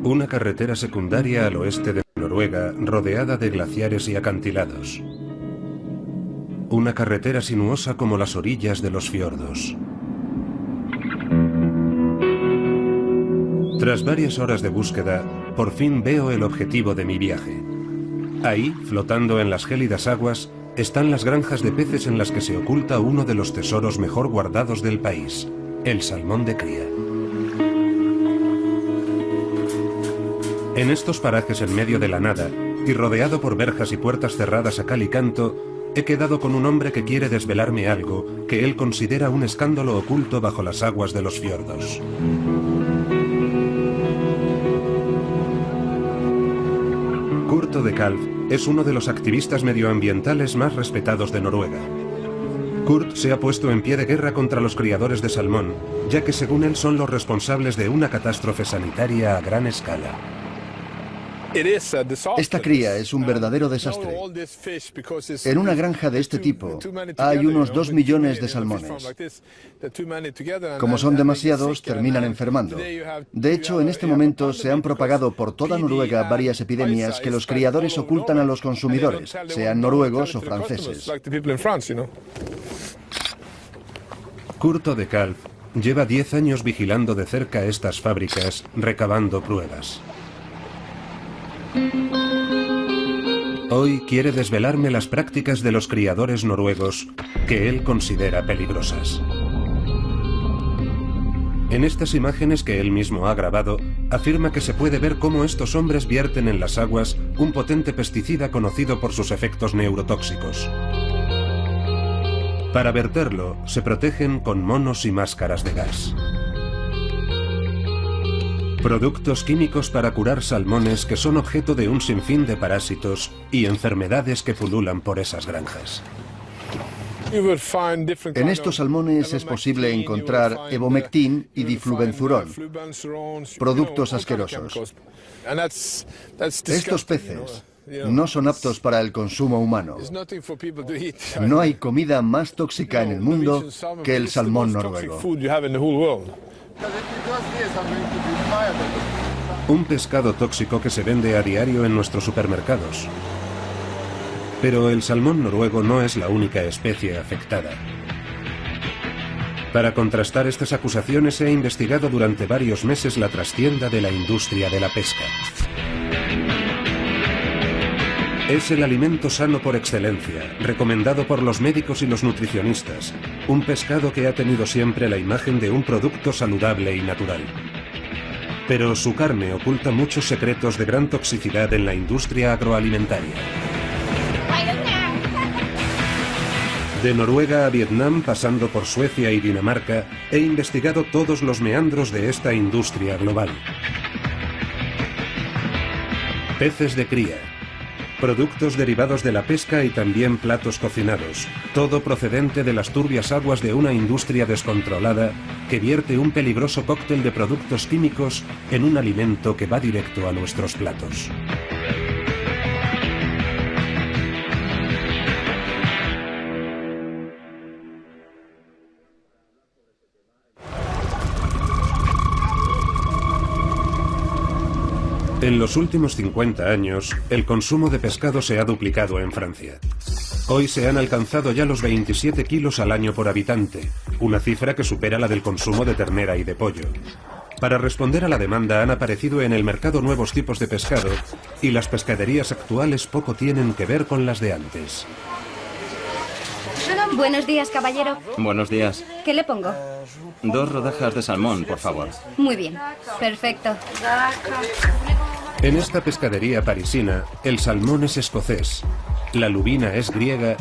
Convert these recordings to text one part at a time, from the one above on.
Una carretera secundaria al oeste de Noruega, rodeada de glaciares y acantilados. Una carretera sinuosa como las orillas de los fiordos. Tras varias horas de búsqueda, por fin veo el objetivo de mi viaje. Ahí, flotando en las gélidas aguas, están las granjas de peces en las que se oculta uno de los tesoros mejor guardados del país, el salmón de cría. En estos parajes en medio de la nada, y rodeado por verjas y puertas cerradas a cal y canto, he quedado con un hombre que quiere desvelarme algo que él considera un escándalo oculto bajo las aguas de los fiordos. Kurt Odekalv es uno de los activistas medioambientales más respetados de Noruega. Kurt se ha puesto en pie de guerra contra los criadores de salmón, ya que según él son los responsables de una catástrofe sanitaria a gran escala. Esta cría es un verdadero desastre. En una granja de este tipo hay unos 2 millones de salmones. Como son demasiados, terminan enfermando. De hecho, en este momento se han propagado por toda Noruega varias epidemias que los criadores ocultan a los consumidores, sean noruegos o franceses. Kurt Odekalv lleva 10 años vigilando de cerca estas fábricas, recabando pruebas. Hoy quiere desvelarme las prácticas de los criadores noruegos que él considera peligrosas. En estas imágenes que él mismo ha grabado, afirma que se puede ver cómo estos hombres vierten en las aguas un potente pesticida conocido por sus efectos neurotóxicos. Para verterlo, se protegen con monos y máscaras de gas. Productos químicos para curar salmones que son objeto de un sinfín de parásitos y enfermedades que pululan por esas granjas. En estos salmones es posible encontrar evomectin y diflubenzurón, productos asquerosos. Estos peces no son aptos para el consumo humano. No hay comida más tóxica en el mundo que el salmón noruego. Un pescado tóxico que se vende a diario en nuestros supermercados. Pero el salmón noruego no es la única especie afectada. Para contrastar estas acusaciones he investigado durante varios meses la trastienda de la industria de la pesca. Es el alimento sano por excelencia, recomendado por los médicos y los nutricionistas. Un pescado que ha tenido siempre la imagen de un producto saludable y natural. Pero su carne oculta muchos secretos de gran toxicidad en la industria agroalimentaria. De Noruega a Vietnam, pasando por Suecia y Dinamarca, he investigado todos los meandros de esta industria global. Peces de cría, productos derivados de la pesca y también platos cocinados, todo procedente de las turbias aguas de una industria descontrolada que vierte un peligroso cóctel de productos químicos en un alimento que va directo a nuestros platos. En los últimos 50 años, el consumo de pescado se ha duplicado en Francia. Hoy se han alcanzado ya los 27 kilos al año por habitante, una cifra que supera la del consumo de ternera y de pollo. Para responder a la demanda han aparecido en el mercado nuevos tipos de pescado y las pescaderías actuales poco tienen que ver con las de antes. Buenos días, caballero. Buenos días. ¿Qué le pongo? 2 rodajas de salmón, por favor. Muy bien. Perfecto. En esta pescadería parisina, el salmón es escocés, la lubina es griega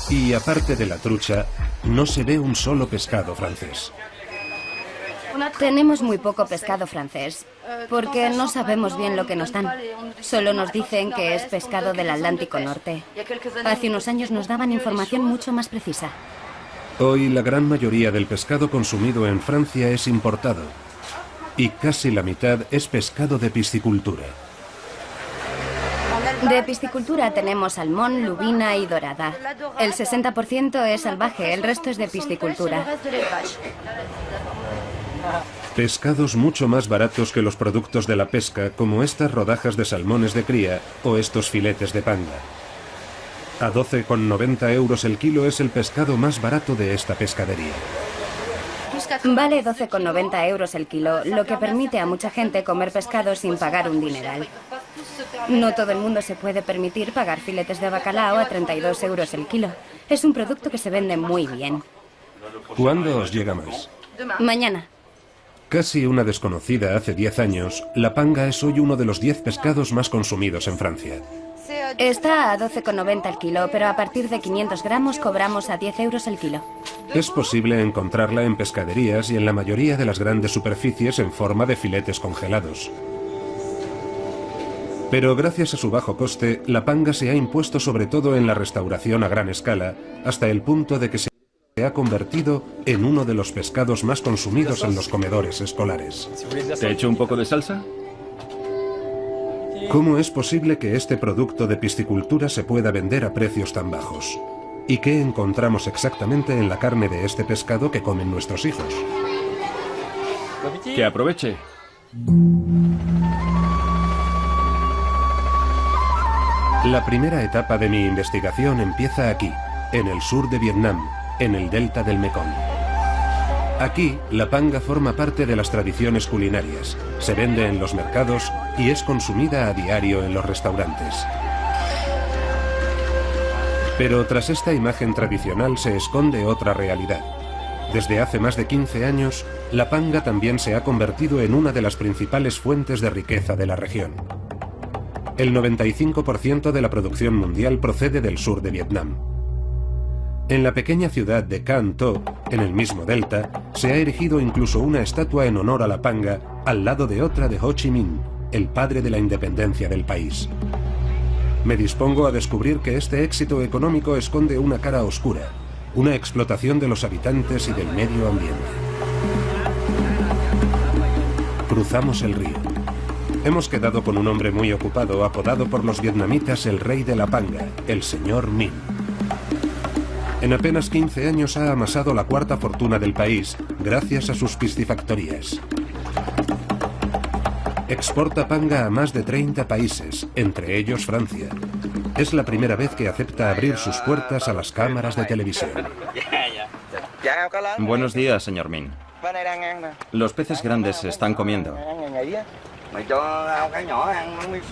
y, aparte de la trucha, no se ve un solo pescado francés. Tenemos muy poco pescado francés, porque no sabemos bien lo que nos dan. Solo nos dicen que es pescado del Atlántico Norte. Hace unos años nos daban información mucho más precisa. Hoy la gran mayoría del pescado consumido en Francia es importado, y casi la mitad es pescado de piscicultura. De piscicultura tenemos salmón, lubina y dorada. El 60% es salvaje, el resto es de piscicultura. Pescados mucho más baratos que los productos de la pesca, como estas rodajas de salmones de cría o estos filetes de panga. A 12,90 euros el kilo es el pescado más barato de esta pescadería. Vale 12,90 euros el kilo, lo que permite a mucha gente comer pescado sin pagar un dineral. No todo el mundo se puede permitir pagar filetes de bacalao a 32 euros el kilo. Es un producto que se vende muy bien. ¿Cuándo os llega más? Mañana. Casi una desconocida hace 10 años, la panga es hoy uno de los 10 pescados más consumidos en Francia. Está a 12,90 el kilo, pero a partir de 500 gramos cobramos a 10 euros el kilo. Es posible encontrarla en pescaderías y en la mayoría de las grandes superficies en forma de filetes congelados. Pero gracias a su bajo coste, la panga se ha impuesto sobre todo en la restauración a gran escala, hasta el punto de que se ha convertido en uno de los pescados más consumidos en los comedores escolares. ¿Te echo un poco de salsa? ¿Cómo es posible que este producto de piscicultura se pueda vender a precios tan bajos? ¿Y qué encontramos exactamente en la carne de este pescado que comen nuestros hijos? Que aproveche. La primera etapa de mi investigación empieza aquí, en el sur de Vietnam, en el delta del Mekong. Aquí, la panga forma parte de las tradiciones culinarias, se vende en los mercados y es consumida a diario en los restaurantes. Pero tras esta imagen tradicional se esconde otra realidad. Desde hace más de 15 años, la panga también se ha convertido en una de las principales fuentes de riqueza de la región. El 95% de la producción mundial procede del sur de Vietnam. En la pequeña ciudad de Can Tho, en el mismo delta, se ha erigido incluso una estatua en honor a la panga al lado de otra de Ho Chi Minh, el padre de la independencia del país. Me dispongo a descubrir que este éxito económico esconde una cara oscura, una explotación de los habitantes y del medio ambiente. Cruzamos el río. Hemos quedado con un hombre muy ocupado, apodado por los vietnamitas el rey de la panga, el señor Minh. En apenas 15 años ha amasado la cuarta fortuna del país, gracias a sus piscifactorías. Exporta panga a más de 30 países, entre ellos Francia. Es la primera vez que acepta abrir sus puertas a las cámaras de televisión. Buenos días, señor Minh. Los peces grandes se están comiendo.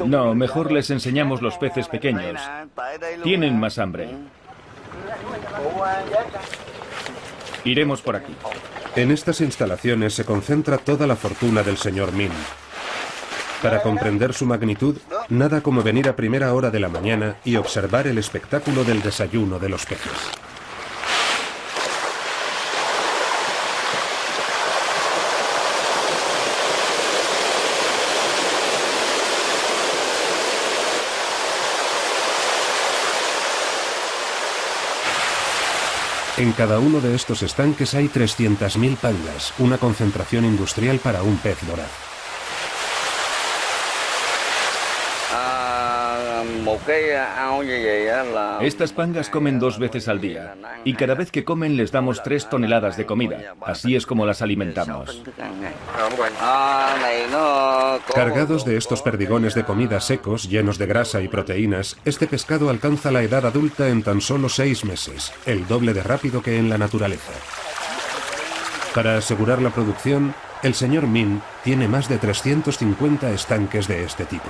No, mejor les enseñamos los peces pequeños. Tienen más hambre. Iremos por aquí. En estas instalaciones se concentra toda la fortuna del señor Minh. Para comprender su magnitud, nada como venir a primera hora de la mañana y observar el espectáculo del desayuno de los peces. En cada uno de estos estanques hay 300.000 pangas, una concentración industrial para un pez voraz. Estas pangas comen 2 veces al día y cada vez que comen les damos 3 toneladas de comida. Así es como las alimentamos. Cargados de estos perdigones de comida secos, llenos de grasa y proteínas, este pescado alcanza la edad adulta en tan solo 6 meses, el doble de rápido que en la naturaleza. Para asegurar la producción, el señor Minh tiene más de 350 estanques de este tipo.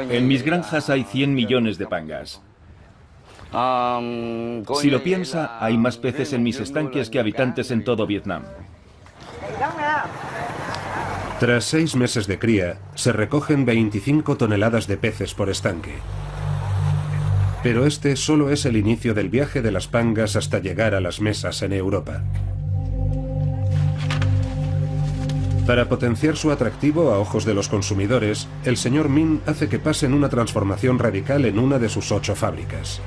En mis granjas hay 100 millones de pangas. Si lo piensa, hay más peces en mis estanques que habitantes en todo Vietnam. Tras 6 meses de cría, se recogen 25 toneladas de peces por estanque. Pero este solo es el inicio del viaje de las pangas hasta llegar a las mesas en Europa. Para potenciar su atractivo a ojos de los consumidores, el señor Minh hace que pasen una transformación radical en una de sus 8 fábricas.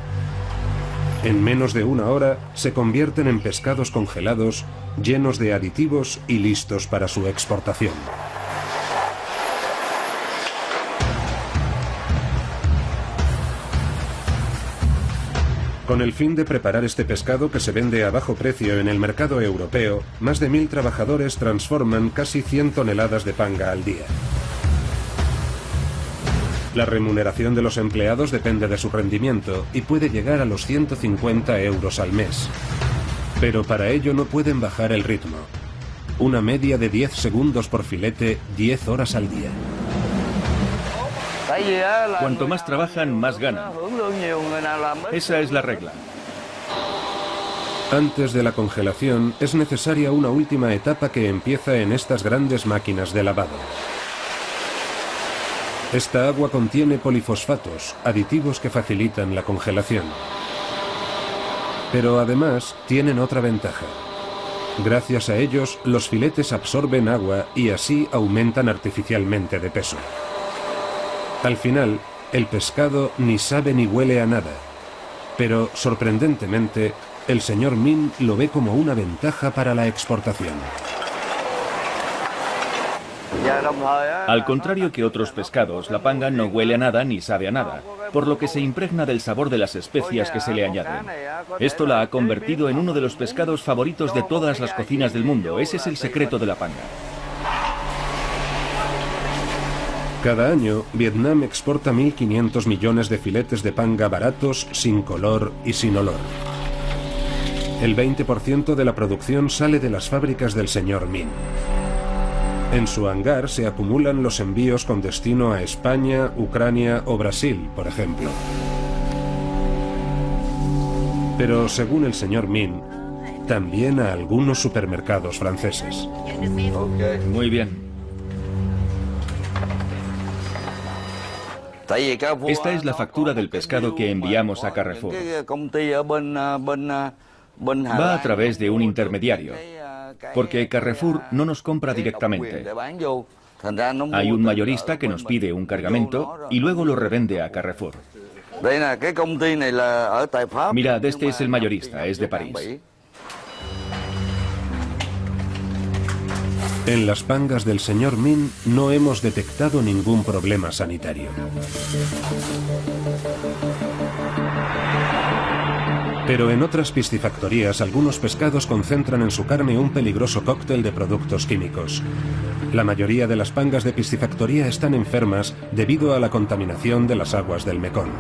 En menos de una hora, se convierten en pescados congelados, llenos de aditivos y listos para su exportación. Con el fin de preparar este pescado que se vende a bajo precio en el mercado europeo, más de 1000 trabajadores transforman casi 100 toneladas de panga al día. La remuneración de los empleados depende de su rendimiento y puede llegar a los 150 euros al mes. Pero para ello no pueden bajar el ritmo. Una media de 10 segundos por filete, 10 horas al día. Cuanto más trabajan, más ganan. Esa es la regla. Antes de la congelación, es necesaria una última etapa que empieza en estas grandes máquinas de lavado. Esta agua contiene polifosfatos, aditivos que facilitan la congelación. Pero además tienen otra ventaja. Gracias a ellos, los filetes absorben agua y así aumentan artificialmente de peso. Al final, el pescado ni sabe ni huele a nada. Pero, sorprendentemente, el señor Min lo ve como una ventaja para la exportación. Al contrario que otros pescados, la panga no huele a nada ni sabe a nada, por lo que se impregna del sabor de las especias que se le añaden. Esto la ha convertido en uno de los pescados favoritos de todas las cocinas del mundo. Ese es el secreto de la panga. Cada año, Vietnam exporta 1.500 millones de filetes de panga baratos, sin color y sin olor. El 20% de la producción sale de las fábricas del señor Min. En su hangar se acumulan los envíos con destino a España, Ucrania o Brasil, por ejemplo. Pero según el señor Min, también a algunos supermercados franceses. Muy bien. Esta es la factura del pescado que enviamos a Carrefour. Va a través de un intermediario, porque Carrefour no nos compra directamente. Hay un mayorista que nos pide un cargamento y luego lo revende a Carrefour. Mirad, este es el mayorista, es de París. En las pangas del señor Min no hemos detectado ningún problema sanitario. Pero en otras piscifactorías algunos pescados concentran en su carne un peligroso cóctel de productos químicos. La mayoría de las pangas de piscifactoría están enfermas debido a la contaminación de las aguas del Mekong.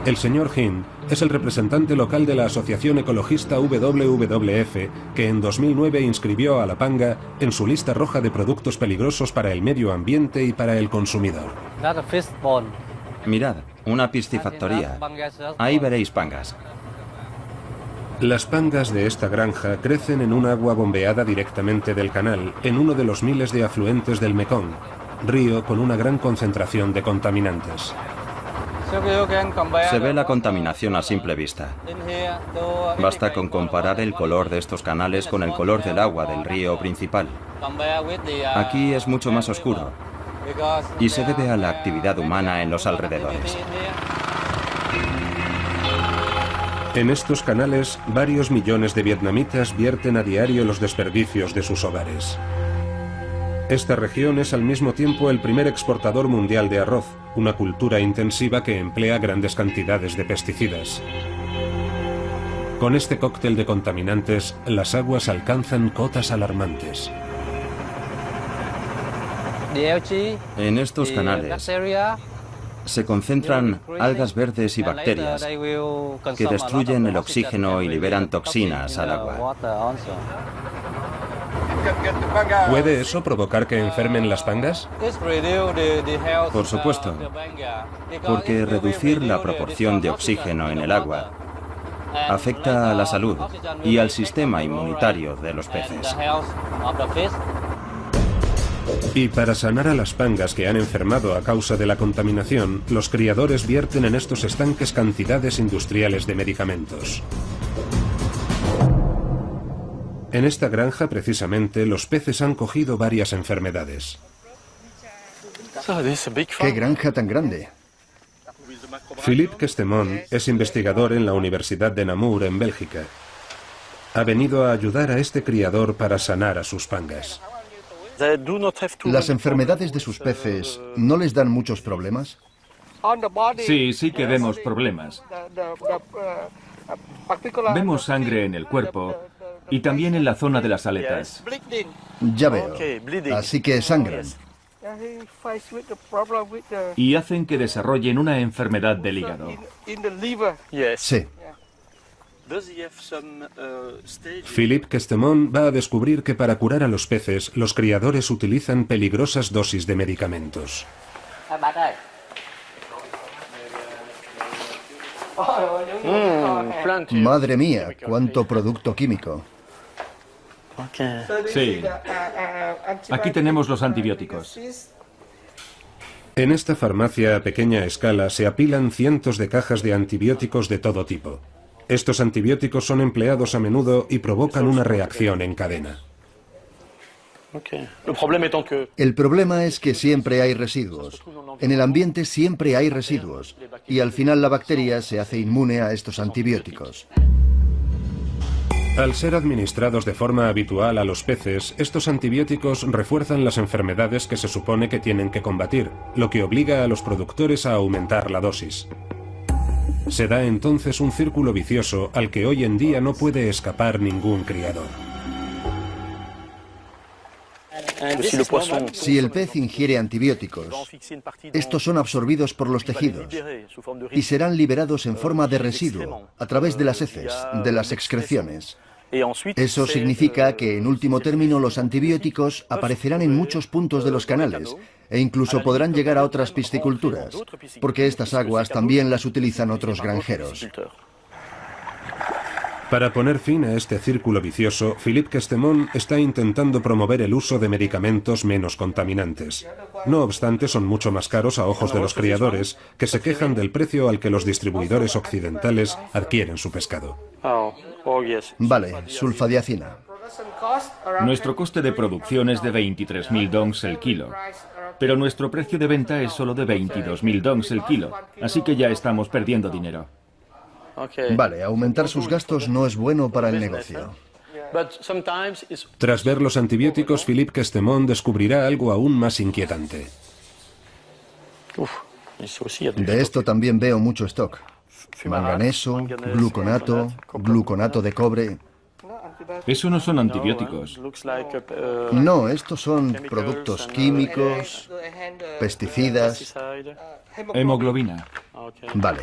El señor Hin es el representante local de la asociación ecologista WWF que en 2009 inscribió a la panga en su lista roja de productos peligrosos para el medio ambiente y para el consumidor. Mirad, una piscifactoría. Ahí veréis pangas. Las pangas de esta granja crecen en un agua bombeada directamente del canal, en uno de los miles de afluentes del Mekong, río con una gran concentración de contaminantes. Se ve la contaminación a simple vista. Basta con comparar el color de estos canales con el color del agua del río principal. Aquí es mucho más oscuro y se debe a la actividad humana en los alrededores. En estos canales, varios millones de vietnamitas vierten a diario los desperdicios de sus hogares. Esta región es al mismo tiempo el primer exportador mundial de arroz, una cultura intensiva que emplea grandes cantidades de pesticidas. Con este cóctel de contaminantes, las aguas alcanzan cotas alarmantes. En estos canales se concentran algas verdes y bacterias que destruyen el oxígeno y liberan toxinas al agua. ¿Puede eso provocar que enfermen las pangas? Por supuesto, porque reducir la proporción de oxígeno en el agua afecta a la salud y al sistema inmunitario de los peces. Y para sanar a las pangas que han enfermado a causa de la contaminación, los criadores vierten en estos estanques cantidades industriales de medicamentos. En esta granja, precisamente, los peces han cogido varias enfermedades. ¡Qué granja tan grande! Philippe Questemont es investigador en la Universidad de Namur, en Bélgica. Ha venido a ayudar a este criador para sanar a sus pangas. ¿Las enfermedades de sus peces no les dan muchos problemas? Sí que vemos problemas. Vemos sangre en el cuerpo y también en la zona de las aletas. Ya veo. Así que sangran. Y hacen que desarrollen una enfermedad del hígado. Sí. Philippe Questemont va a descubrir que para curar a los peces, los criadores utilizan peligrosas dosis de medicamentos. Madre mía, cuánto producto químico. Sí. Aquí tenemos los antibióticos. En esta farmacia a pequeña escala se apilan cientos de cajas de antibióticos de todo tipo. Estos antibióticos son empleados a menudo y provocan una reacción en cadena. El problema es que siempre hay residuos. En el ambiente siempre hay residuos. Y al final la bacteria se hace inmune a estos antibióticos. Al ser administrados de forma habitual a los peces, estos antibióticos refuerzan las enfermedades que se supone que tienen que combatir, lo que obliga a los productores a aumentar la dosis. Se da entonces un círculo vicioso al que hoy en día no puede escapar ningún criador. Si el pez ingiere antibióticos, estos son absorbidos por los tejidos y serán liberados en forma de residuo a través de las heces, de las excreciones. Eso significa que, en último término, los antibióticos aparecerán en muchos puntos de los canales e incluso podrán llegar a otras pisciculturas, porque estas aguas también las utilizan otros granjeros. Para poner fin a este círculo vicioso, Philippe Questemont está intentando promover el uso de medicamentos menos contaminantes. No obstante, son mucho más caros a ojos de los criadores, que se quejan del precio al que los distribuidores occidentales adquieren su pescado. Vale, sulfadiacina. Nuestro coste de producción es de 23.000 dongs el kilo, pero nuestro precio de venta es solo de 22.000 dongs el kilo, así que ya estamos perdiendo dinero. Vale, aumentar sus gastos no es bueno para el negocio. Tras ver los antibióticos, Philippe Questemont descubrirá algo aún más inquietante. De esto también veo mucho stock. Manganeso, gluconato, gluconato de cobre. Eso no son antibióticos. No, estos son productos químicos, pesticidas. Hemoglobina. Vale.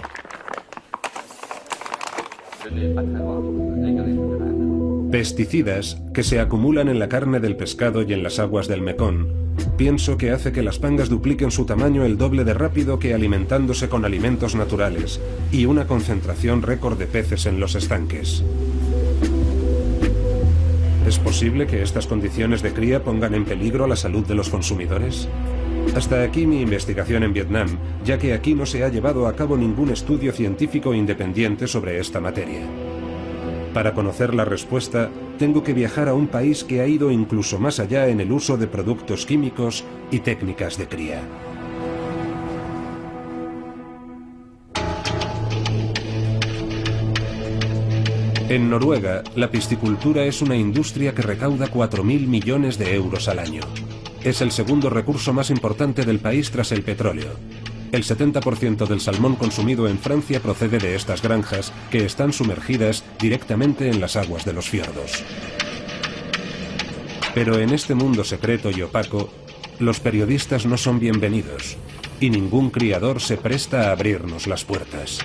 Pesticidas que se acumulan en la carne del pescado y en las aguas del Mekong. Pienso que hace que las pangas dupliquen su tamaño el doble de rápido que alimentándose con alimentos naturales y una concentración récord de peces en los estanques. ¿Es posible que estas condiciones de cría pongan en peligro la salud de los consumidores? Hasta aquí mi investigación en Vietnam, ya que aquí no se ha llevado a cabo ningún estudio científico independiente sobre esta materia. Para conocer la respuesta, tengo que viajar a un país que ha ido incluso más allá en el uso de productos químicos y técnicas de cría. En Noruega, la piscicultura es una industria que recauda 4.000 millones de euros al año. Es el segundo recurso más importante del país tras el petróleo. El 70% del salmón consumido en Francia procede de estas granjas, que están sumergidas directamente en las aguas de los fiordos. Pero en este mundo secreto y opaco, los periodistas no son bienvenidos, y ningún criador se presta a abrirnos las puertas.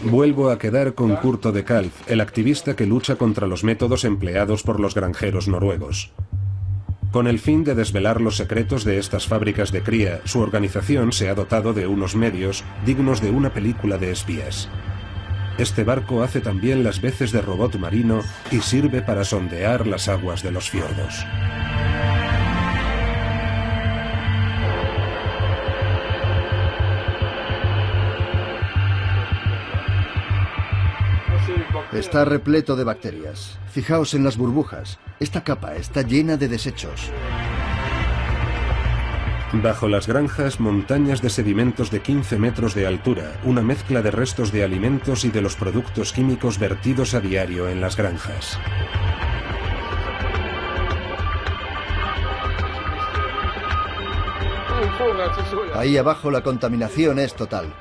Vuelvo a quedar con Kurt de Kalf, el activista que lucha contra los métodos empleados por los granjeros noruegos. Con el fin de desvelar los secretos de estas fábricas de cría, su organización se ha dotado de unos medios dignos de una película de espías. Este barco hace también las veces de robot marino y sirve para sondear las aguas de los fiordos. Está repleto de bacterias. Fijaos en las burbujas. Esta capa está llena de desechos. Bajo las granjas, montañas de sedimentos de 15 metros de altura, una mezcla de restos de alimentos y de los productos químicos vertidos a diario en las granjas. Ahí abajo la contaminación es total.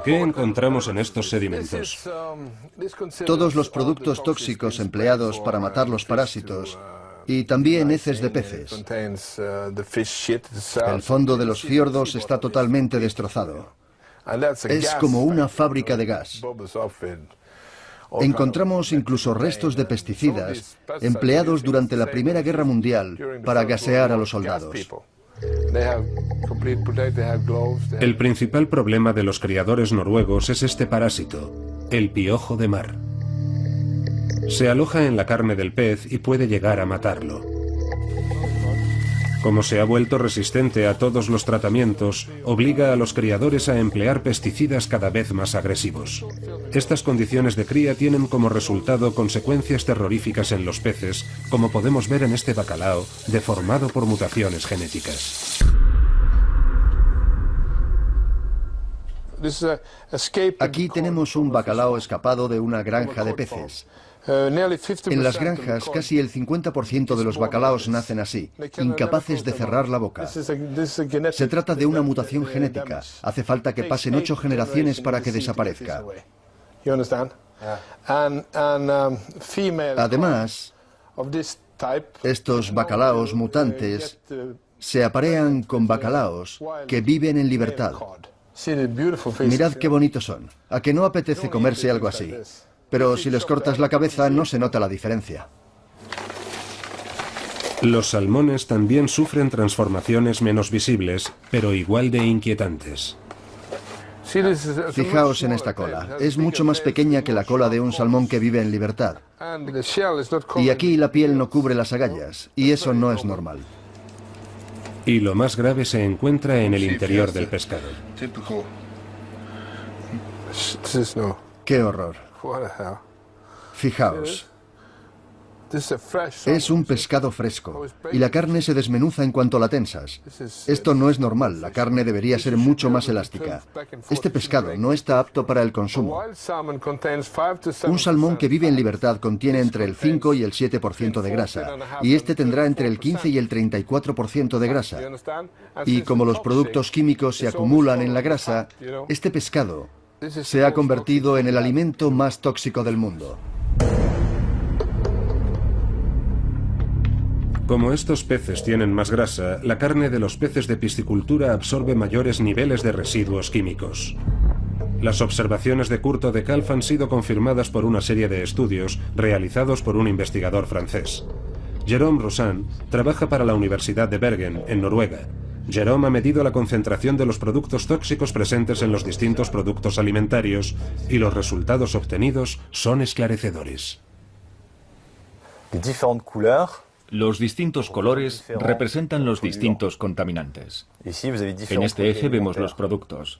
¿Qué encontramos en estos sedimentos? Todos los productos tóxicos empleados para matar los parásitos y también heces de peces. El fondo de los fiordos está totalmente destrozado. Es como una fábrica de gas. Encontramos incluso restos de pesticidas empleados durante la Primera Guerra Mundial para gasear a los soldados. El principal problema de los criadores noruegos es este parásito, el piojo de mar. Se aloja en la carne del pez y puede llegar a matarlo. Como se ha vuelto resistente a todos los tratamientos, obliga a los criadores a emplear pesticidas cada vez más agresivos. Estas condiciones de cría tienen como resultado consecuencias terroríficas en los peces, como podemos ver en este bacalao, deformado por mutaciones genéticas. Aquí tenemos un bacalao escapado de una granja de peces. En las granjas, casi el 50% de los bacalaos nacen así, incapaces de cerrar la boca. Se trata de una mutación genética. Hace falta que pasen 8 generaciones para que desaparezca. Además, estos bacalaos mutantes se aparean con bacalaos que viven en libertad. Mirad qué bonitos son. ¿A que no apetece comerse algo así? Pero si les cortas la cabeza no se nota la diferencia. Los salmones también sufren transformaciones menos visibles, pero igual de inquietantes. Fijaos en esta cola. Es mucho más pequeña que la cola de un salmón que vive en libertad. Y aquí la piel no cubre las agallas, y eso no es normal. Y lo más grave se encuentra en el interior del pescado. ¡Qué horror! Fijaos, es un pescado fresco y la carne se desmenuza en cuanto la tensas. Esto no es normal, la carne debería ser mucho más elástica. Este pescado no está apto para el consumo. Un salmón que vive en libertad contiene entre el 5 y el 7% de grasa, y este tendrá entre el 15 y el 34% de grasa. Y como los productos químicos se acumulan en la grasa, este pescado se ha convertido en el alimento más tóxico del mundo. Como estos peces tienen más grasa, la carne de los peces de piscicultura absorbe mayores niveles de residuos químicos. Las observaciones de Kurt de Kalf han sido confirmadas por una serie de estudios realizados por un investigador francés. Jérôme Roussin trabaja para la Universidad de Bergen, en Noruega. Jérôme ha medido la concentración de los productos tóxicos presentes en los distintos productos alimentarios y los resultados obtenidos son esclarecedores. Los distintos colores representan los distintos contaminantes. En este eje vemos los productos: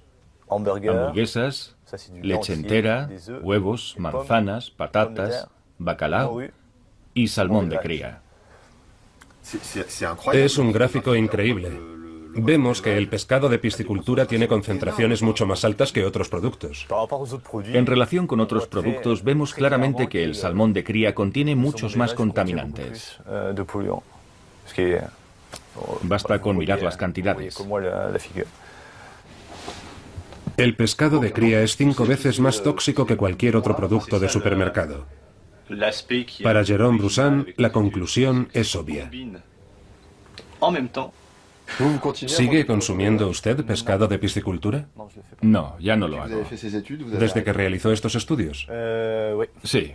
hamburguesas, leche entera, huevos, manzanas, patatas, bacalao y salmón de cría. Es un gráfico increíble. Vemos que el pescado de piscicultura tiene concentraciones mucho más altas que otros productos. En relación con otros productos, vemos claramente que el salmón de cría contiene muchos más contaminantes. Basta con mirar las cantidades. El pescado de cría es 5 veces más tóxico que cualquier otro producto de supermercado. Para Jérôme Roussin, la conclusión es obvia. ¿Sigue consumiendo usted pescado de piscicultura? No, ya no lo hago. ¿Desde que realizó estos estudios? Sí.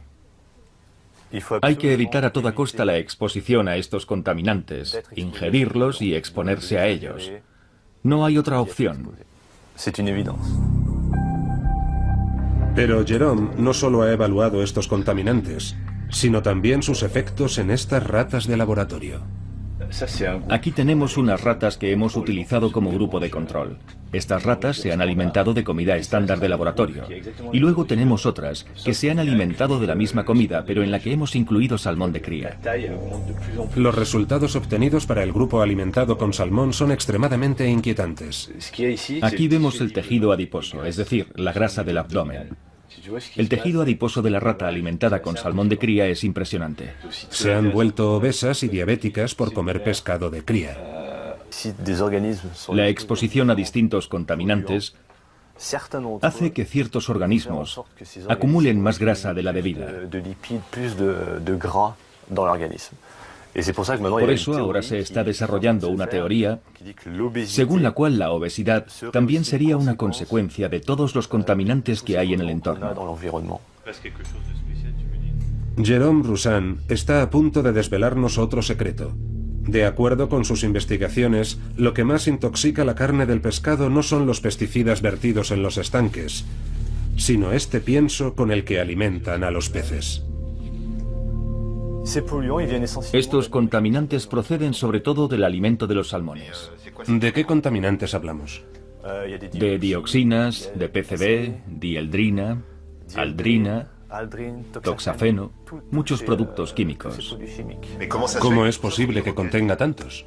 Hay que evitar a toda costa la exposición a estos contaminantes, ingerirlos y exponerse a ellos. No hay otra opción. Pero Jérôme no solo ha evaluado estos contaminantes, sino también sus efectos en estas ratas de laboratorio. Aquí tenemos unas ratas que hemos utilizado como grupo de control. Estas ratas se han alimentado de comida estándar de laboratorio. Y luego tenemos otras que se han alimentado de la misma comida, pero en la que hemos incluido salmón de cría. Los resultados obtenidos para el grupo alimentado con salmón son extremadamente inquietantes. Aquí vemos el tejido adiposo, es decir, la grasa del abdomen. El tejido adiposo de la rata alimentada con salmón de cría es impresionante. Se han vuelto obesas y diabéticas por comer pescado de cría. La exposición a distintos contaminantes hace que ciertos organismos acumulen más grasa de la debida. Por eso ahora se está desarrollando una teoría según la cual la obesidad también sería una consecuencia de todos los contaminantes que hay en el entorno. Jérôme Roussan está a punto de desvelarnos otro secreto. De acuerdo con sus investigaciones, lo que más intoxica la carne del pescado no son los pesticidas vertidos en los estanques, sino este pienso con el que alimentan a los peces. Estos contaminantes proceden sobre todo del alimento de los salmones. ¿De qué contaminantes hablamos? De dioxinas, de PCB, dieldrina, aldrina, toxafeno, muchos productos químicos. ¿Cómo es posible que contenga tantos?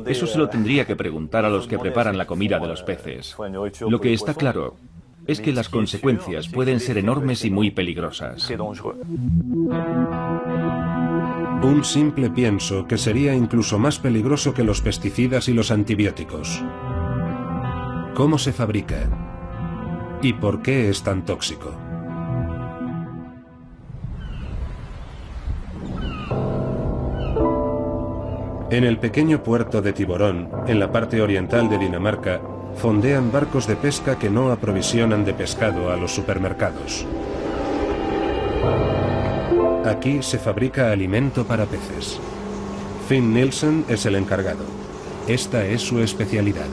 Eso se lo tendría que preguntar a los que preparan la comida de los peces. Lo que está claro es que las consecuencias pueden ser enormes y muy peligrosas. Un simple pienso que sería incluso más peligroso que los pesticidas y los antibióticos. ¿Cómo se fabrica? ¿Y por qué es tan tóxico? En el pequeño puerto de Tiburón, en la parte oriental de Dinamarca, fondean barcos de pesca que no aprovisionan de pescado a los supermercados. Aquí se fabrica alimento para peces. Finn Nielsen es el encargado. Esta es su especialidad.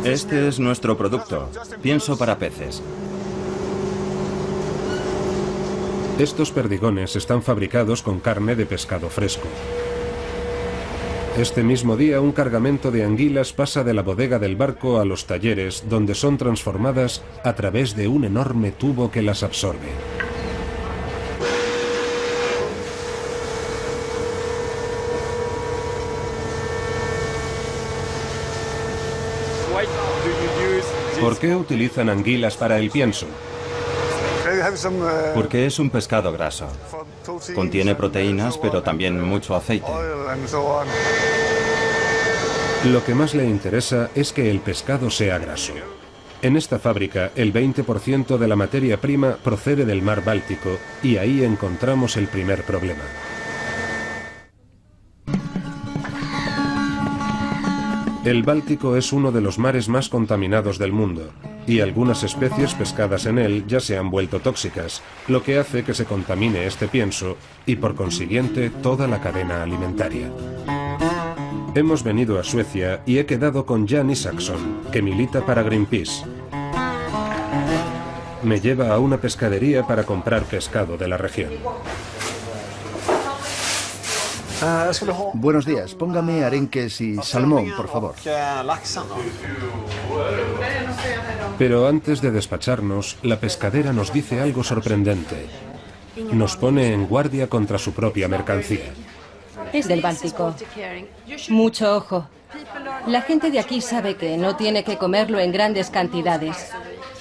Este es nuestro producto, pienso para peces. Estos perdigones están fabricados con carne de pescado fresco. Este mismo día, un cargamento de anguilas pasa de la bodega del barco a los talleres, donde son transformadas a través de un enorme tubo que las absorbe. ¿Por qué utilizan anguilas para el pienso? Porque es un pescado graso. Contiene proteínas, pero también mucho aceite. Lo que más le interesa es que el pescado sea graso. En esta fábrica, el 20% de la materia prima procede del mar Báltico y ahí encontramos el primer problema. El Báltico es uno de los mares más contaminados del mundo y algunas especies pescadas en él ya se han vuelto tóxicas, lo que hace que se contamine este pienso y por consiguiente toda la cadena alimentaria. Hemos venido a Suecia y he quedado con Jan Isaksson, que milita para Greenpeace. Me lleva a una pescadería para comprar pescado de la región. Buenos días, póngame arenques y salmón, por favor. Pero antes de despacharnos, la pescadera nos dice algo sorprendente. Nos pone en guardia contra su propia mercancía. Es del Báltico. Mucho ojo. La gente de aquí sabe que no tiene que comerlo en grandes cantidades.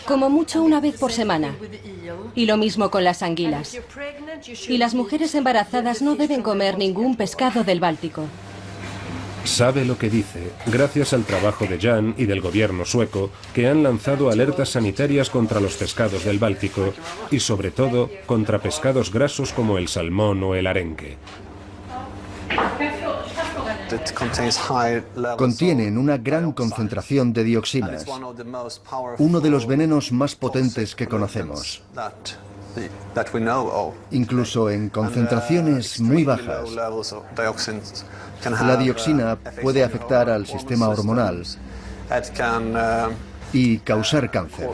Como mucho una vez por semana. Y lo mismo con las anguilas. Y las mujeres embarazadas no deben comer ningún pescado del Báltico. Sabe lo que dice, gracias al trabajo de Jan y del gobierno sueco, que han lanzado alertas sanitarias contra los pescados del Báltico y sobre todo contra pescados grasos como el salmón o el arenque. Contienen una gran concentración de dioxinas, uno de los venenos más potentes que conocemos. Incluso en concentraciones muy bajas, la dioxina puede afectar al sistema hormonal y causar cáncer.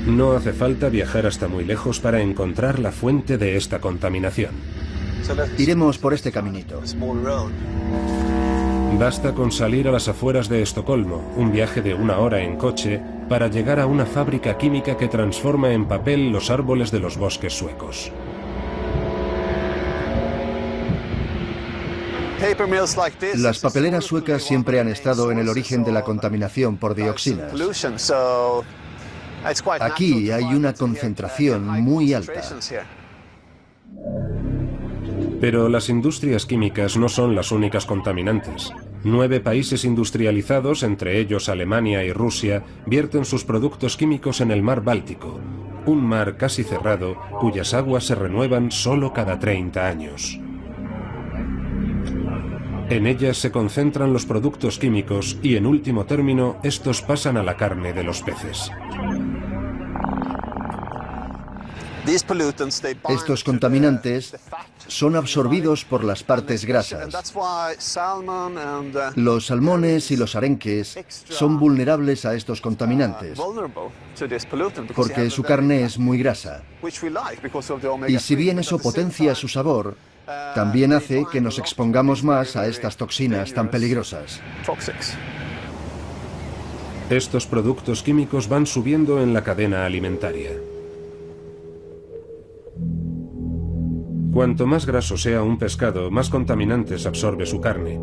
No hace falta viajar hasta muy lejos para encontrar la fuente de esta contaminación. Iremos por este caminito. Basta con salir a las afueras de Estocolmo, un viaje de 1 hora en coche, para llegar a una fábrica química que transforma en papel los árboles de los bosques suecos. Las papeleras suecas siempre han estado en el origen de la contaminación por dioxinas. Aquí hay una concentración muy alta. Pero las industrias químicas no son las únicas contaminantes. 9 países industrializados, entre ellos Alemania y Rusia, vierten sus productos químicos en el mar Báltico, un mar casi cerrado cuyas aguas se renuevan solo cada 30 años. En ellas se concentran los productos químicos y, en último término, estos pasan a la carne de los peces. Estos contaminantes son absorbidos por las partes grasas. Los salmones y los arenques son vulnerables a estos contaminantes porque su carne es muy grasa. Y si bien eso potencia su sabor, también hace que nos expongamos más a estas toxinas tan peligrosas. Estos productos químicos van subiendo en la cadena alimentaria. Cuanto más graso sea un pescado, más contaminantes absorbe su carne.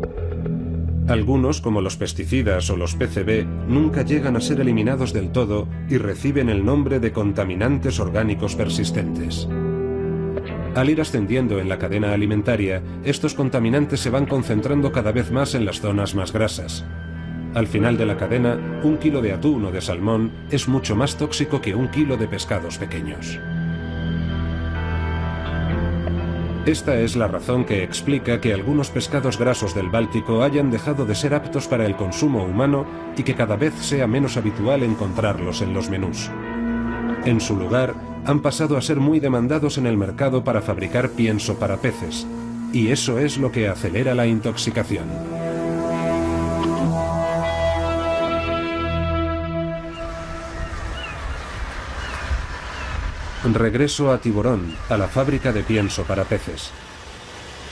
Algunos, como los pesticidas o los PCB, nunca llegan a ser eliminados del todo y reciben el nombre de contaminantes orgánicos persistentes. Al ir ascendiendo en la cadena alimentaria, estos contaminantes se van concentrando cada vez más en las zonas más grasas. Al final de la cadena, 1 kilo de atún o de salmón es mucho más tóxico que 1 kilo de pescados pequeños. Esta es la razón que explica que algunos pescados grasos del Báltico hayan dejado de ser aptos para el consumo humano y que cada vez sea menos habitual encontrarlos en los menús. En su lugar, han pasado a ser muy demandados en el mercado para fabricar pienso para peces, y eso es lo que acelera la intoxicación. Regreso a Tiburón, a la fábrica de pienso para peces.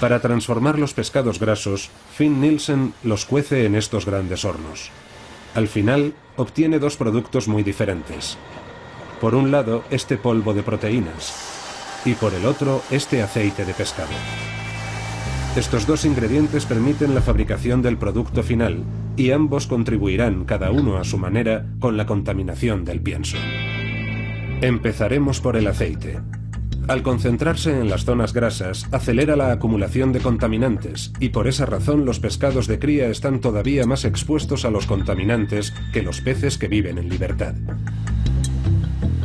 Para transformar los pescados grasos, Finn Nielsen los cuece en estos grandes hornos. Al final, obtiene 2 productos muy diferentes. Por un lado, este polvo de proteínas, y por el otro, este aceite de pescado. Estos 2 ingredientes permiten la fabricación del producto final, y ambos contribuirán, cada uno a su manera, con la contaminación del pienso. Empezaremos por el aceite. Al concentrarse en las zonas grasas, acelera la acumulación de contaminantes, y por esa razón los pescados de cría están todavía más expuestos a los contaminantes que los peces que viven en libertad.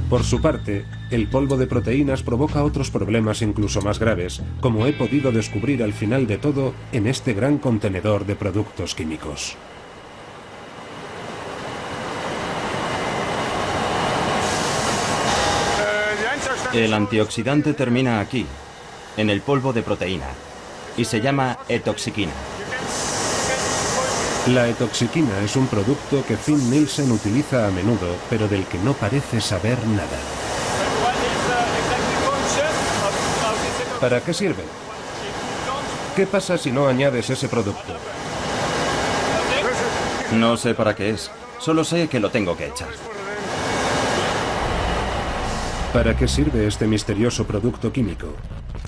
Por su parte, el polvo de proteínas provoca otros problemas incluso más graves, como he podido descubrir al final de todo en este gran contenedor de productos químicos. El antioxidante termina aquí, en el polvo de proteína, y se llama etoxiquina. La etoxiquina es un producto que Finn Nielsen utiliza a menudo, pero del que no parece saber nada. ¿Para qué sirve? ¿Qué pasa si no añades ese producto? No sé para qué es, solo sé que lo tengo que echar. ¿Para qué sirve este misterioso producto químico?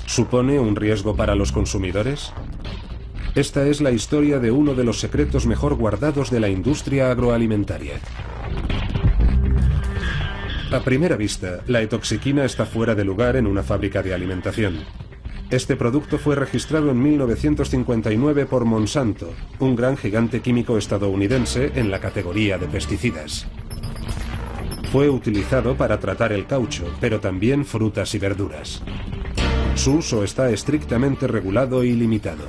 ¿Supone un riesgo para los consumidores? Esta es la historia de uno de los secretos mejor guardados de la industria agroalimentaria. A primera vista, la etoxiquina está fuera de lugar en una fábrica de alimentación. Este producto fue registrado en 1959 por Monsanto, un gran gigante químico estadounidense en la categoría de pesticidas. Fue utilizado para tratar el caucho, pero también frutas y verduras. Su uso está estrictamente regulado y limitado.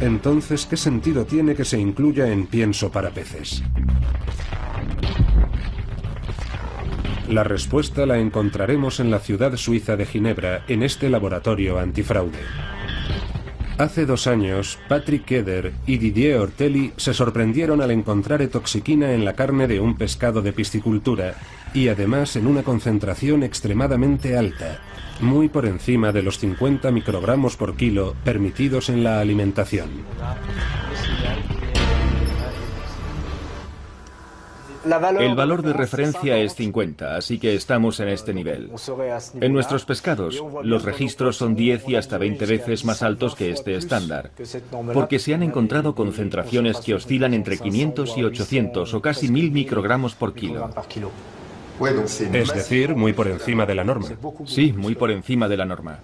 Entonces, ¿qué sentido tiene que se incluya en pienso para peces? La respuesta la encontraremos en la ciudad suiza de Ginebra, en este laboratorio antifraude. Hace 2 años, Patrick Keder y Didier Ortelli se sorprendieron al encontrar etoxiquina en la carne de un pescado de piscicultura y además en una concentración extremadamente alta, muy por encima de los 50 microgramos por kilo permitidos en la alimentación. El valor de referencia es 50, así que estamos en este nivel. En nuestros pescados, los registros son 10 y hasta 20 veces más altos que este estándar, porque se han encontrado concentraciones que oscilan entre 500 y 800 o casi 1000 microgramos por kilo. Es decir, muy por encima de la norma. Sí, muy por encima de la norma.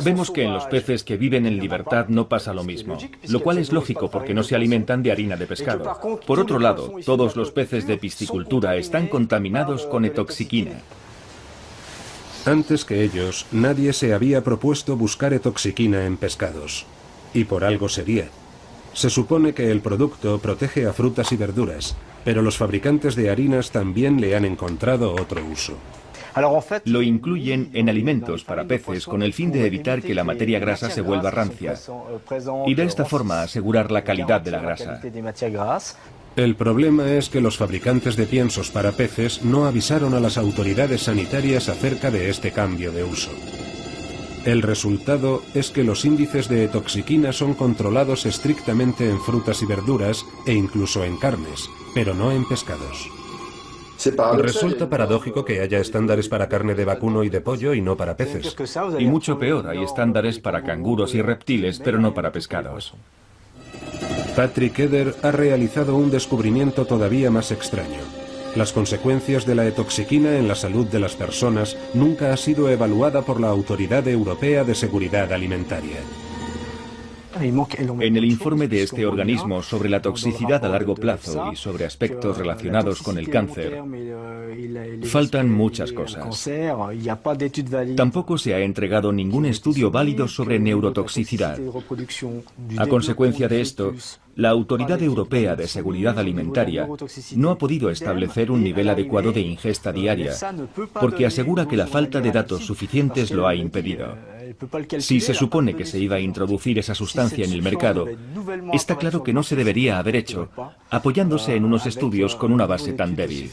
Vemos que en los peces que viven en libertad no pasa lo mismo, lo cual es lógico porque no se alimentan de harina de pescado. Por otro lado, todos los peces de piscicultura están contaminados con etoxiquina. Antes que ellos, nadie se había propuesto buscar etoxiquina en pescados. Y por algo sería. Se supone que el producto protege a frutas y verduras, pero los fabricantes de harinas también le han encontrado otro uso. Lo incluyen en alimentos para peces con el fin de evitar que la materia grasa se vuelva rancia y de esta forma asegurar la calidad de la grasa. El problema es que los fabricantes de piensos para peces no avisaron a las autoridades sanitarias acerca de este cambio de uso. El resultado es que los índices de etoxiquina son controlados estrictamente en frutas y verduras e incluso en carnes, pero no en pescados. Resulta paradójico que haya estándares para carne de vacuno y de pollo y no para peces. Y mucho peor, hay estándares para canguros y reptiles, pero no para pescados. Patrick Eder ha realizado un descubrimiento todavía más extraño. Las consecuencias de la etoxiquina en la salud de las personas nunca ha sido evaluada por la Autoridad Europea de Seguridad Alimentaria. En el informe de este organismo sobre la toxicidad a largo plazo y sobre aspectos relacionados con el cáncer, faltan muchas cosas. Tampoco se ha entregado ningún estudio válido sobre neurotoxicidad. A consecuencia de esto, la Autoridad Europea de Seguridad Alimentaria no ha podido establecer un nivel adecuado de ingesta diaria, porque asegura que la falta de datos suficientes lo ha impedido. Si se supone que se iba a introducir esa sustancia en el mercado, está claro que no se debería haber hecho, apoyándose en unos estudios con una base tan débil.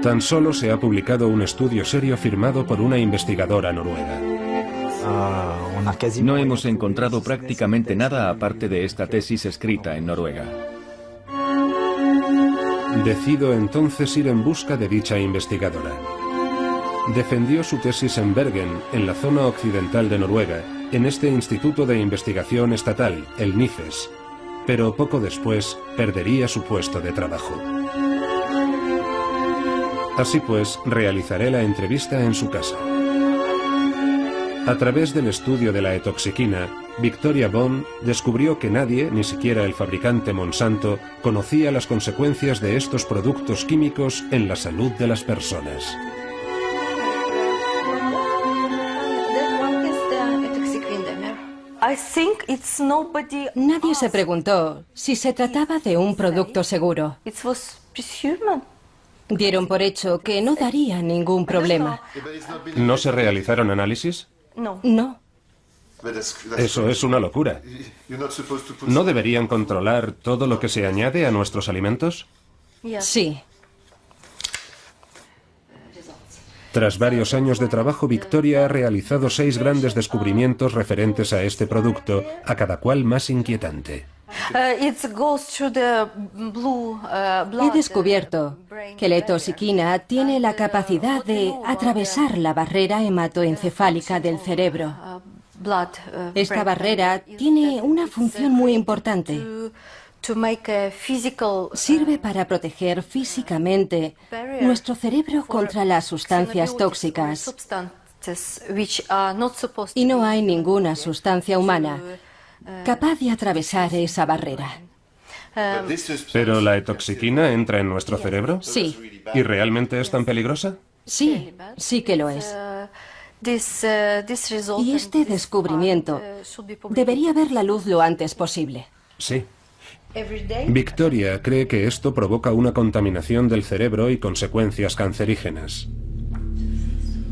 Tan solo se ha publicado un estudio serio firmado por una investigadora noruega. No hemos encontrado prácticamente nada aparte de esta tesis escrita en Noruega. Decido entonces ir en busca de dicha investigadora. Defendió su tesis en Bergen, en la zona occidental de Noruega, en este instituto de investigación estatal, el NIFES, pero poco después perdería su puesto de trabajo. Así pues, realizaré la entrevista en su casa. A través del estudio de la etoxiquina, Victoria Bond descubrió que nadie, ni siquiera el fabricante Monsanto, conocía las consecuencias de estos productos químicos en la salud de las personas. Nadie se preguntó si se trataba de un producto seguro. Dieron por hecho que no daría ningún problema. ¿No se realizaron análisis? No. Eso es una locura. ¿No deberían controlar todo lo que se añade a nuestros alimentos? Sí. Tras varios años de trabajo, Victoria ha realizado 6 grandes descubrimientos referentes a este producto, a cada cual más inquietante. He descubierto que la etoxiquina tiene la capacidad de atravesar la barrera hematoencefálica del cerebro. Esta barrera tiene una función muy importante. Sirve para proteger físicamente nuestro cerebro contra las sustancias tóxicas. Y no hay ninguna sustancia humana capaz de atravesar esa barrera. ¿Pero la etoxiquina entra en nuestro cerebro? Sí. ¿Y realmente es tan peligrosa? Sí, sí que lo es. Y este descubrimiento debería ver la luz lo antes posible. Sí. Victoria cree que esto provoca una contaminación del cerebro y consecuencias cancerígenas.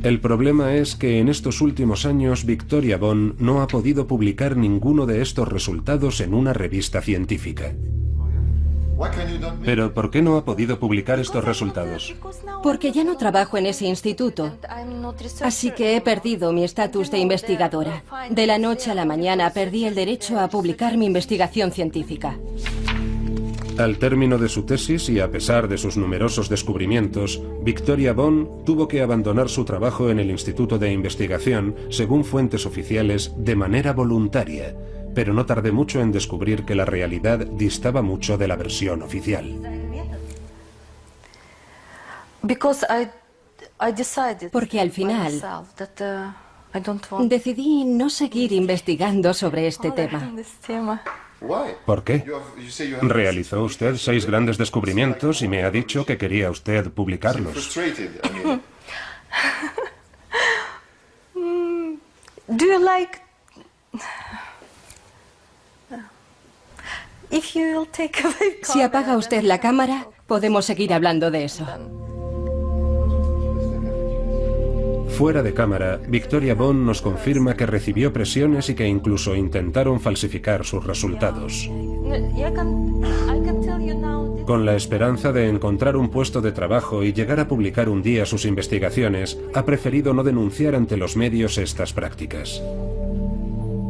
El problema es que en estos últimos años Victoria Bond no ha podido publicar ninguno de estos resultados en una revista científica. ¿Pero por qué no ha podido publicar estos resultados? Porque ya no trabajo en ese instituto. Así que he perdido mi estatus de investigadora. De la noche a la mañana perdí el derecho a publicar mi investigación científica. Al término de su tesis y a pesar de sus numerosos descubrimientos, Victoria Bond tuvo que abandonar su trabajo en el Instituto de Investigación, según fuentes oficiales, de manera voluntaria, pero no tardé mucho en descubrir que la realidad distaba mucho de la versión oficial. Porque al final decidí no seguir investigando sobre este tema. ¿Por qué? Realizó usted 6 grandes descubrimientos y me ha dicho que quería usted publicarlos. Si apaga usted la cámara, podemos seguir hablando de eso. Fuera de cámara, Victoria Bond nos confirma que recibió presiones y que incluso intentaron falsificar sus resultados. Con la esperanza de encontrar un puesto de trabajo y llegar a publicar un día sus investigaciones, ha preferido no denunciar ante los medios estas prácticas.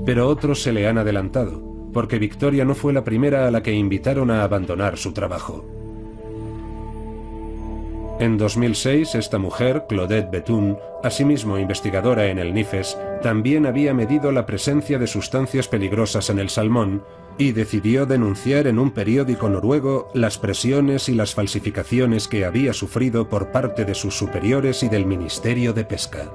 Pero otros se le han adelantado, porque Victoria no fue la primera a la que invitaron a abandonar su trabajo. En 2006, esta mujer, Claudette Bethune, asimismo investigadora en el NIFES, también había medido la presencia de sustancias peligrosas en el salmón y decidió denunciar en un periódico noruego las presiones y las falsificaciones que había sufrido por parte de sus superiores y del Ministerio de Pesca.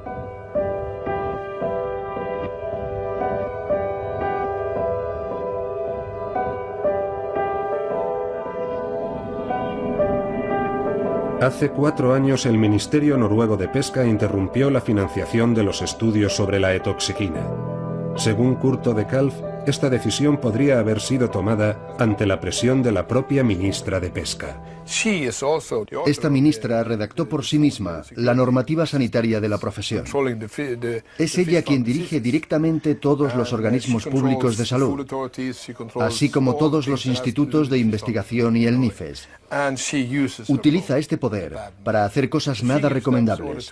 Hace 4 años el Ministerio Noruego de Pesca interrumpió la financiación de los estudios sobre la etoxiquina. Según Kurt de Kalf, esta decisión podría haber sido tomada ante la presión de la propia ministra de Pesca. Esta ministra redactó por sí misma la normativa sanitaria de la profesión. Es ella quien dirige directamente todos los organismos públicos de salud, así como todos los institutos de investigación y el NIFES. Utiliza este poder para hacer cosas nada recomendables.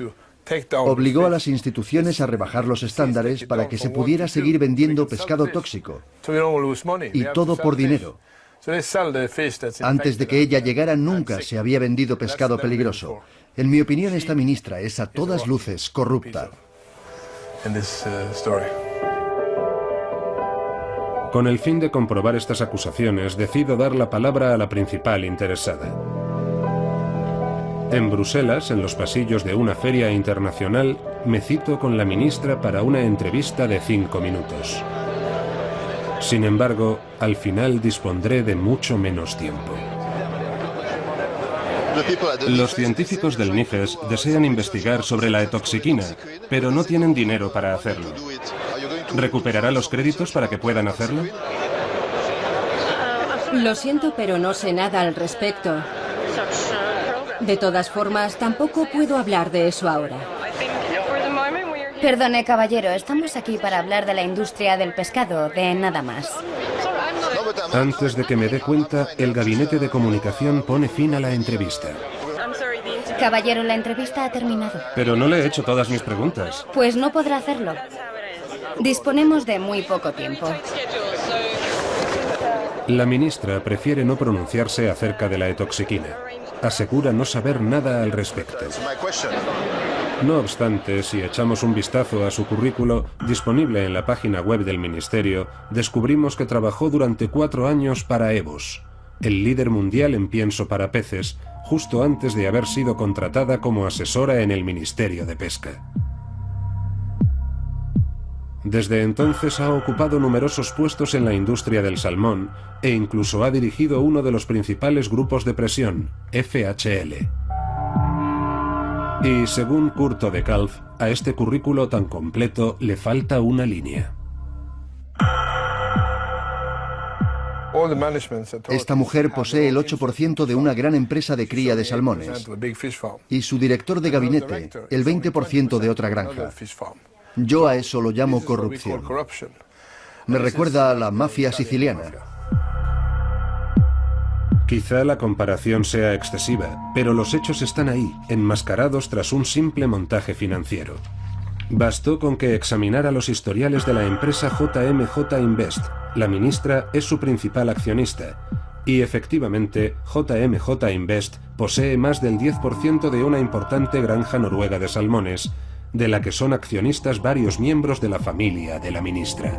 Obligó a las instituciones a rebajar los estándares para que se pudiera seguir vendiendo pescado tóxico. Y todo por dinero. Antes de que ella llegara nunca se había vendido pescado peligroso. En mi opinión, esta ministra es a todas luces corrupta. Con el fin de comprobar estas acusaciones, decido dar la palabra a la principal interesada. En Bruselas, en los pasillos de una feria internacional, me cito con la ministra para una entrevista de 5 minutos. Sin embargo, al final dispondré de mucho menos tiempo. Los científicos del NIFES desean investigar sobre la etoxiquina, pero no tienen dinero para hacerlo. ¿Recuperará los créditos para que puedan hacerlo? Lo siento, pero no sé nada al respecto. De todas formas, tampoco puedo hablar de eso ahora. Perdone, caballero, estamos aquí para hablar de la industria del pescado, de nada más. Antes de que me dé cuenta, el gabinete de comunicación pone fin a la entrevista. Caballero, la entrevista ha terminado. Pero no le he hecho todas mis preguntas. Pues no podrá hacerlo. Disponemos de muy poco tiempo. La ministra prefiere no pronunciarse acerca de la etoxiquina. Asegura no saber nada al respecto. No obstante, si echamos un vistazo a su currículo, disponible en la página web del Ministerio, descubrimos que trabajó durante 4 años para EBOS, el líder mundial en pienso para peces, justo antes de haber sido contratada como asesora en el Ministerio de Pesca. Desde entonces ha ocupado numerosos puestos en la industria del salmón e incluso ha dirigido uno de los principales grupos de presión, FHL. Y según Kurt de Kalf, a este currículo tan completo le falta una línea. Esta mujer posee el 8% de una gran empresa de cría de salmones y su director de gabinete el 20% de otra granja. Yo a eso lo llamo corrupción. Me recuerda a la mafia siciliana. Quizá la comparación sea excesiva, pero los hechos están ahí, enmascarados tras un simple montaje financiero. Bastó con que examinara los historiales de la empresa JMJ Invest. La ministra es su principal accionista. Y efectivamente, JMJ Invest posee más del 10% de una importante granja noruega de salmones, de la que son accionistas varios miembros de la familia de la ministra.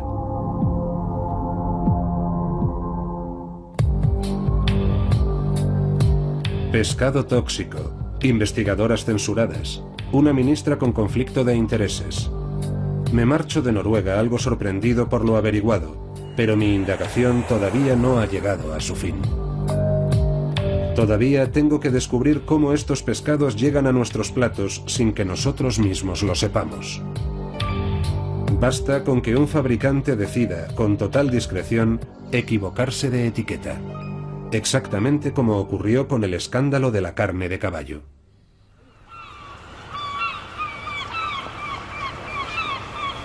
Pescado tóxico, investigadoras censuradas, una ministra con conflicto de intereses. Me marcho de Noruega algo sorprendido por lo averiguado, pero mi indagación todavía no ha llegado a su fin. Todavía tengo que descubrir cómo estos pescados llegan a nuestros platos sin que nosotros mismos lo sepamos. Basta con que un fabricante decida, con total discreción, equivocarse de etiqueta. Exactamente como ocurrió con el escándalo de la carne de caballo.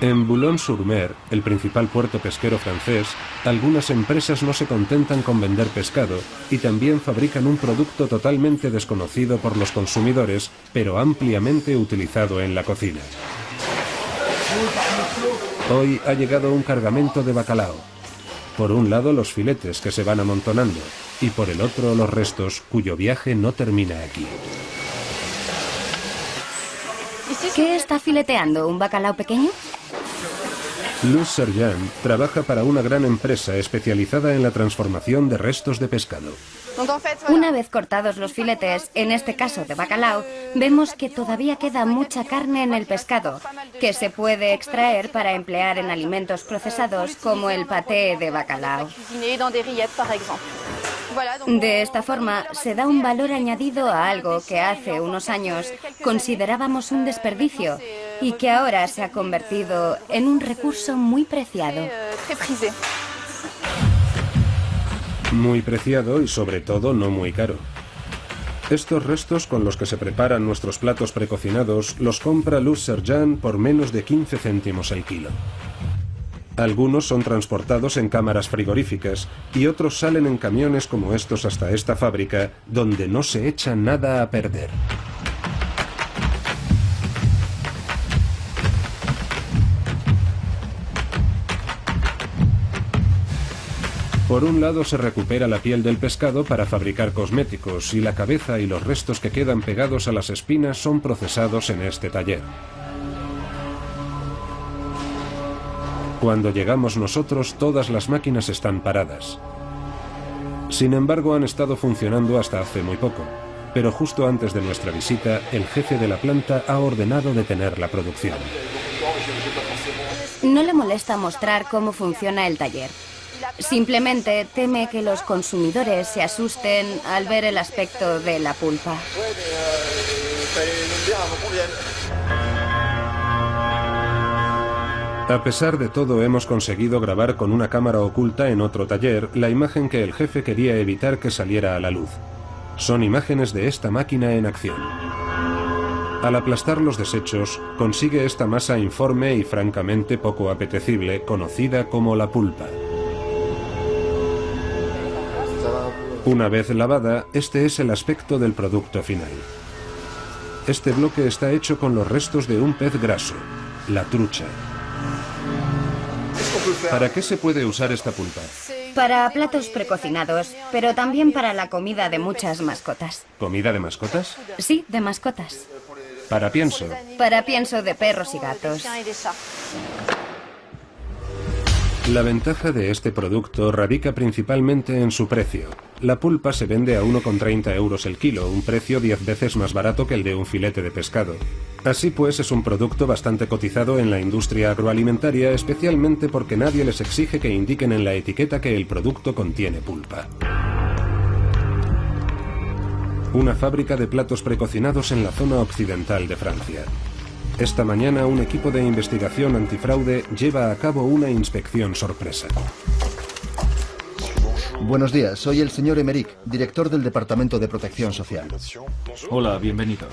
En Boulogne-sur-Mer, el principal puerto pesquero francés, algunas empresas no se contentan con vender pescado y también fabrican un producto totalmente desconocido por los consumidores, pero ampliamente utilizado en la cocina. Hoy ha llegado un cargamento de bacalao. Por un lado los filetes que se van amontonando y por el otro los restos cuyo viaje no termina aquí. ¿Qué está fileteando? ¿Un bacalao pequeño? Luz Serjan trabaja para una gran empresa especializada en la transformación de restos de pescado. Una vez cortados los filetes, en este caso de bacalao, vemos que todavía queda mucha carne en el pescado, que se puede extraer para emplear en alimentos procesados como el paté de bacalao. De esta forma, se da un valor añadido a algo que hace unos años considerábamos un desperdicio y que ahora se ha convertido en un recurso muy preciado. Muy preciado y sobre todo no muy caro. Estos restos con los que se preparan nuestros platos precocinados los compra Luz Serjan por menos de 15 céntimos el kilo. Algunos son transportados en cámaras frigoríficas y otros salen en camiones como estos hasta esta fábrica, donde no se echa nada a perder. Por un lado se recupera la piel del pescado para fabricar cosméticos y la cabeza y los restos que quedan pegados a las espinas son procesados en este taller. Cuando llegamos nosotros, todas las máquinas están paradas. Sin embargo, han estado funcionando hasta hace muy poco, pero justo antes de nuestra visita, el jefe de la planta ha ordenado detener la producción. No le molesta mostrar cómo funciona el taller. Simplemente teme que los consumidores se asusten al ver el aspecto de la pulpa. A pesar de todo, hemos conseguido grabar con una cámara oculta en otro taller la imagen que el jefe quería evitar que saliera a la luz. Son imágenes de esta máquina en acción. Al aplastar los desechos, consigue esta masa informe y francamente poco apetecible, conocida como la pulpa. Una vez lavada, este es el aspecto del producto final. Este bloque está hecho con los restos de un pez graso, la trucha. ¿Para qué se puede usar esta pulpa? Para platos precocinados, pero también para la comida de muchas mascotas. ¿Comida de mascotas? Sí, de mascotas. Para pienso. Para pienso de perros y gatos. La ventaja de este producto radica principalmente en su precio. La pulpa se vende a 1,30 € el kilo, un precio 10 veces más barato que el de un filete de pescado. Así pues, es un producto bastante cotizado en la industria agroalimentaria, especialmente porque nadie les exige que indiquen en la etiqueta que el producto contiene pulpa. Una fábrica de platos precocinados en la zona occidental de Francia. Esta mañana un equipo de investigación antifraude lleva a cabo una inspección sorpresa. Buenos días, soy el señor Emerick, director del Departamento de Protección Social. Hola, bienvenido.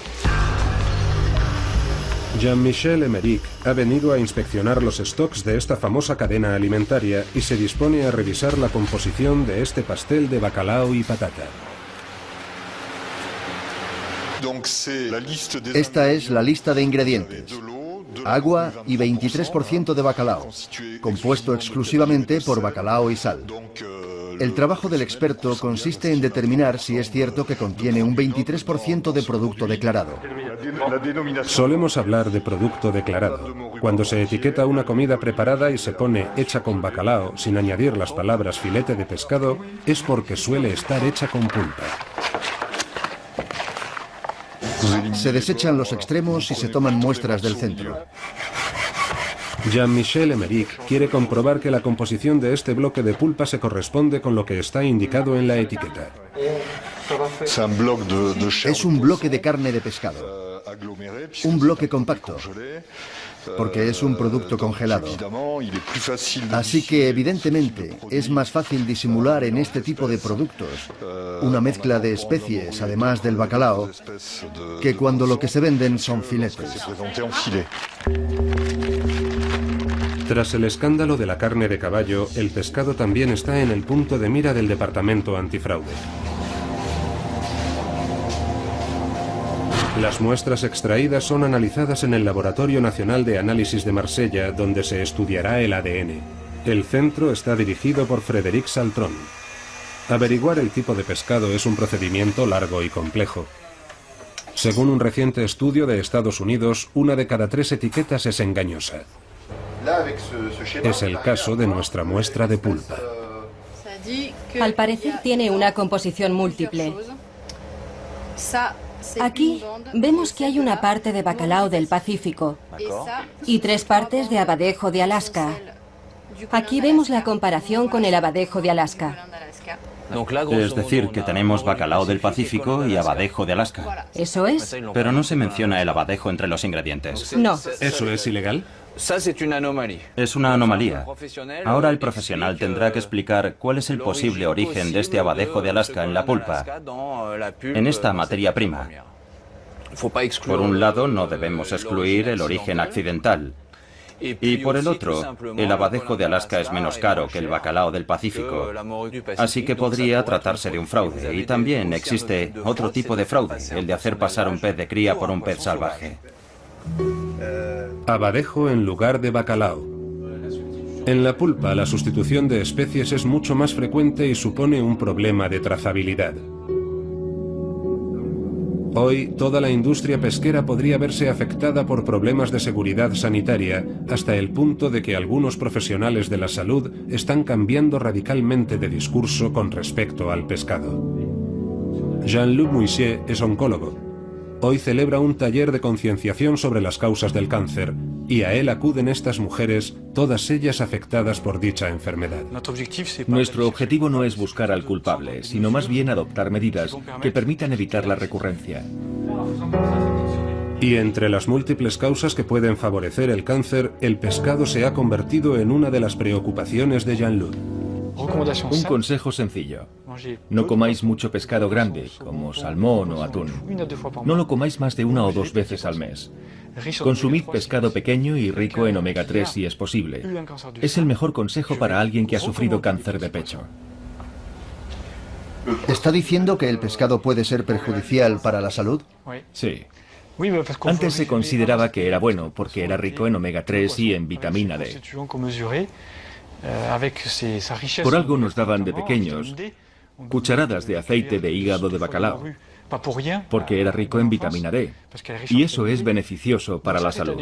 Jean-Michel Emerick ha venido a inspeccionar los stocks de esta famosa cadena alimentaria y se dispone a revisar la composición de este pastel de bacalao y patata. Esta es la lista de ingredientes. agua y 23% de bacalao, compuesto exclusivamente por bacalao y sal. El trabajo del experto consiste en determinar si es cierto que contiene un 23% de producto declarado. Solemos hablar de producto declarado. Cuando se etiqueta una comida preparada y se pone hecha con bacalao sin añadir las palabras filete de pescado, es porque suele estar hecha con pulpa. Se desechan los extremos y se toman muestras del centro. Jean-Michel Emerick quiere comprobar que la composición de este bloque de pulpa se corresponde con lo que está indicado en la etiqueta. Es un bloque de carne de pescado. Un bloque compacto, porque es un producto congelado. Así que, evidentemente, es más fácil disimular en este tipo de productos una mezcla de especies, además del bacalao, que cuando lo que se venden son filetes. Tras el escándalo de la carne de caballo, el pescado también está en el punto de mira del Departamento Antifraude. Las muestras extraídas son analizadas en el Laboratorio Nacional de Análisis de Marsella, donde se estudiará el ADN. El centro está dirigido por Frédéric Saltron. Averiguar el tipo de pescado es un procedimiento largo y complejo. Según un reciente estudio de Estados Unidos, 1 de cada 3 etiquetas es engañosa. Es el caso de nuestra muestra de pulpa. Al parecer tiene una composición múltiple. Aquí vemos que hay una parte de bacalao del Pacífico y 3 partes de abadejo de Alaska. Aquí vemos la comparación con el abadejo de Alaska. Es decir, que tenemos bacalao del Pacífico y abadejo de Alaska. Eso es. Pero no se menciona el abadejo entre los ingredientes. No. ¿Eso es ilegal? Es una anomalía. Ahora el profesional tendrá que explicar cuál es el posible origen de este abadejo de Alaska en la pulpa, en esta materia prima. Por un lado, no debemos excluir el origen accidental. Y por el otro, el abadejo de Alaska es menos caro que el bacalao del Pacífico, así que podría tratarse de un fraude. Y también existe otro tipo de fraude, el de hacer pasar un pez de cría por un pez salvaje. Abadejo en lugar de bacalao. En la pulpa, la sustitución de especies es mucho más frecuente y supone un problema de trazabilidad. Hoy, toda la industria pesquera podría verse afectada por problemas de seguridad sanitaria, hasta el punto de que algunos profesionales de la salud están cambiando radicalmente de discurso con respecto al pescado. Jean-Luc Mouissier es oncólogo. Hoy celebra un taller de concienciación sobre las causas del cáncer, y a él acuden estas mujeres, todas ellas afectadas por dicha enfermedad. Nuestro objetivo no es buscar al culpable, sino más bien adoptar medidas que permitan evitar la recurrencia. Y entre las múltiples causas que pueden favorecer el cáncer, el pescado se ha convertido en una de las preocupaciones de Jean-Luc. Un consejo sencillo. No comáis mucho pescado grande, como salmón o atún. No lo comáis más de 1 o 2 veces al mes. Consumid pescado pequeño y rico en omega 3 si es posible. Es el mejor consejo para alguien que ha sufrido cáncer de pecho. ¿Está diciendo que el pescado puede ser perjudicial para la salud? Sí. Antes se consideraba que era bueno porque era rico en omega 3 y en vitamina D. Por algo nos daban de pequeños cucharadas de aceite de hígado de bacalao, porque era rico en vitamina D, y eso es beneficioso para la salud.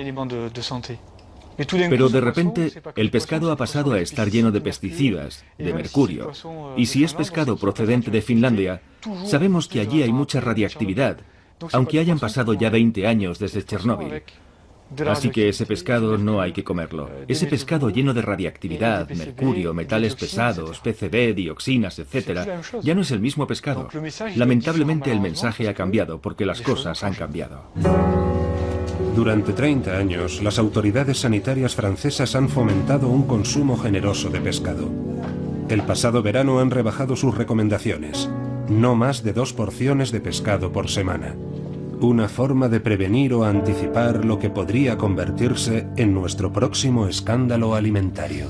Pero de repente, el pescado ha pasado a estar lleno de pesticidas, de mercurio, y si es pescado procedente de Finlandia, sabemos que allí hay mucha radiactividad, aunque hayan pasado ya 20 años desde Chernóbil. Así que ese pescado no hay que comerlo. Ese pescado lleno de radiactividad, mercurio, metales pesados, PCB, dioxinas, etc., ya no es el mismo pescado. Lamentablemente el mensaje ha cambiado porque las cosas han cambiado. Durante 30 años, las autoridades sanitarias francesas han fomentado un consumo generoso de pescado. El pasado verano han rebajado sus recomendaciones. No más de 2 porciones de pescado por semana. Una forma de prevenir o anticipar lo que podría convertirse en nuestro próximo escándalo alimentario.